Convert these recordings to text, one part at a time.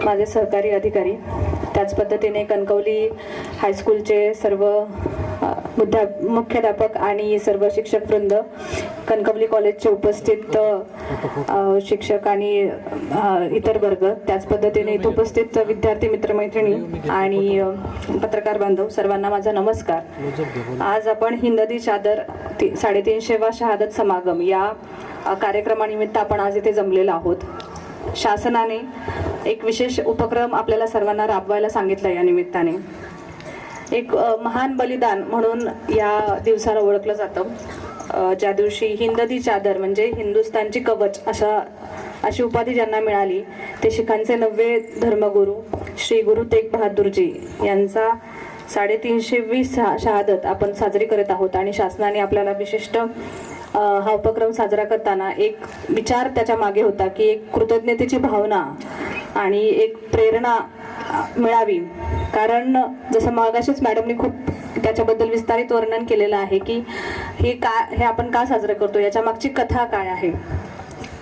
माझे सहकारी अधिकारी, त्याच पद्धतीने कणकवली हायस्कूलचे सर्व मुख्याध्यापक आणि सर्व शिक्षक वृंद, कणकवली कॉलेजचे उपस्थित शिक्षक आणि इतर वर्ग, त्याच पद्धतीने इथे उपस्थित विद्यार्थी मित्रमैत्रिणी आणि पत्रकार बांधव, सर्वांना माझा नमस्कार। आज आपण हिंद दी चादर 350वा शहादत समागम या कार्यक्रमानिमित्त आपण आज इथे जमलेलो आहोत। शासनाने एक विशेष उपक्रम आपल्याला सर्वांना राबवायला सांगितला। या निमित्ताने एक महान बलिदान म्हणून या दिवसाला ओळखलं जातं, ज्या दिवशी हिंद दी चादर म्हणजे हिंदुस्थानची कवच अशी उपाधी ज्यांना मिळाली ते शिखांचे 9वे धर्मगुरू श्री गुरु तेग बहादूरजी यांचा 350वी शहादत आपण साजरी करत आहोत। आणि शासनाने आपल्याला विशिष्ट हा उपक्रम साजरा करताना एक विचार त्याच्या मागे होता की एक कृतज्ञतेची भावना आणि एक प्रेरणा मिळावी। कारण जसं मागाशीच मॅडमने खूप त्याच्याबद्दल विस्तारित वर्णन केलेलं आहे की हे आपण का साजरं करतो, याच्या मागची कथा काय आहे।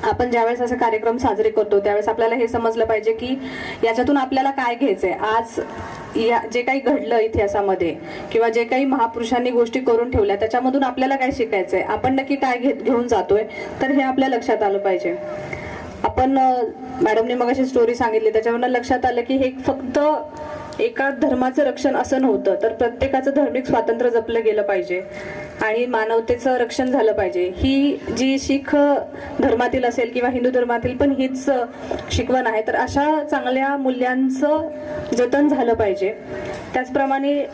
आपण ज्यावेळेस असे कार्यक्रम साजरे करतो त्यावेळेस आपल्याला हे समजलं पाहिजे की याच्यातून आपल्याला काय घ्यायचंय। आज जे काही घडलं इतिहासामध्ये किंवा जे काही महापुरुषांनी गोष्टी करून ठेवल्या त्याच्यामधून आपल्याला काय शिकायचंय, आपण नक्की काय घेऊन जातोय, तर हे आपल्या लक्षात आलं पाहिजे। आपण मॅडमने मग अशी स्टोरी सांगितली त्याच्यावरून लक्षात आलं की हे फक्त एका धर्माचं रक्षण असं नव्हतं, तर प्रत्येकाचं धार्मिक स्वातंत्र्य जपलं गेलं पाहिजे आणि मानवतेचं रक्षण झालं पाहिजे। ही जी शीख धर्मातील असेल किंवा हिंदू धर्मातील पण हीच शिकवण आहे, तर अशा चांगल्या मूल्यांचं जतन झालं पाहिजे। त्याचप्रमाणे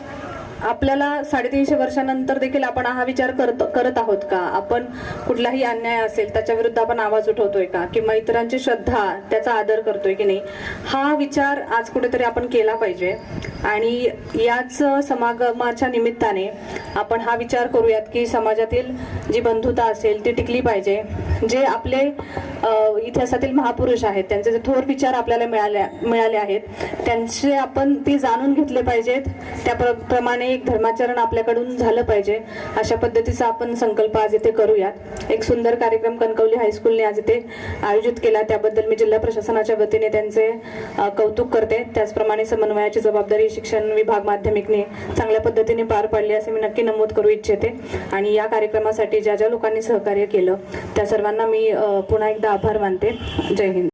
आपल्याला 350 वर्षानंतर देखील आपण हा विचार करत आहोत का, आपण कुठलाही अन्याय असेल त्याच्या विरुद्ध आपण आवाज उठवतोय का, किंवा इतरांची श्रद्धा त्याचा आदर करतोय की नाही, हा विचार आज कुठेतरी आपण केला पाहिजे। आणि याच समागमाच्या निमित्ताने आपण हा विचार करूयात की समाजातील जी बंधुता असेल ती टिकली पाहिजे। जे आपले इतिहासातील महापुरुष आहेत त्यांचे जे थोर विचार आपल्याला मिळाले आहेत त्यांचे आपण ती जाणून घेतले पाहिजेत, त्याप्रमाणे एक धर्माचरण आपल्याकडून झालं पाहिजे। अशा पद्धतीचा आपण संकल्प आज इथे करूयात। एक सुंदर कार्यक्रम कणकवली हायस्कूलने आज इथे आयोजित केला, त्याबद्दल मी जिल्हा प्रशासनाच्या वतीने त्यांचे कौतुक करते। त्याचप्रमाणे समन्वयाची जबाबदारी शिक्षण विभाग माध्यमिकने चांगल्या पद्धतीने पार पाडली असे मी नक्की नमूद करू इच्छिते। आणि या कार्यक्रमासाठी ज्या लोकांनी सहकार्य केलं त्या सर्वांना मी पुन्हा एकदा आभार मानते। जय हिंद।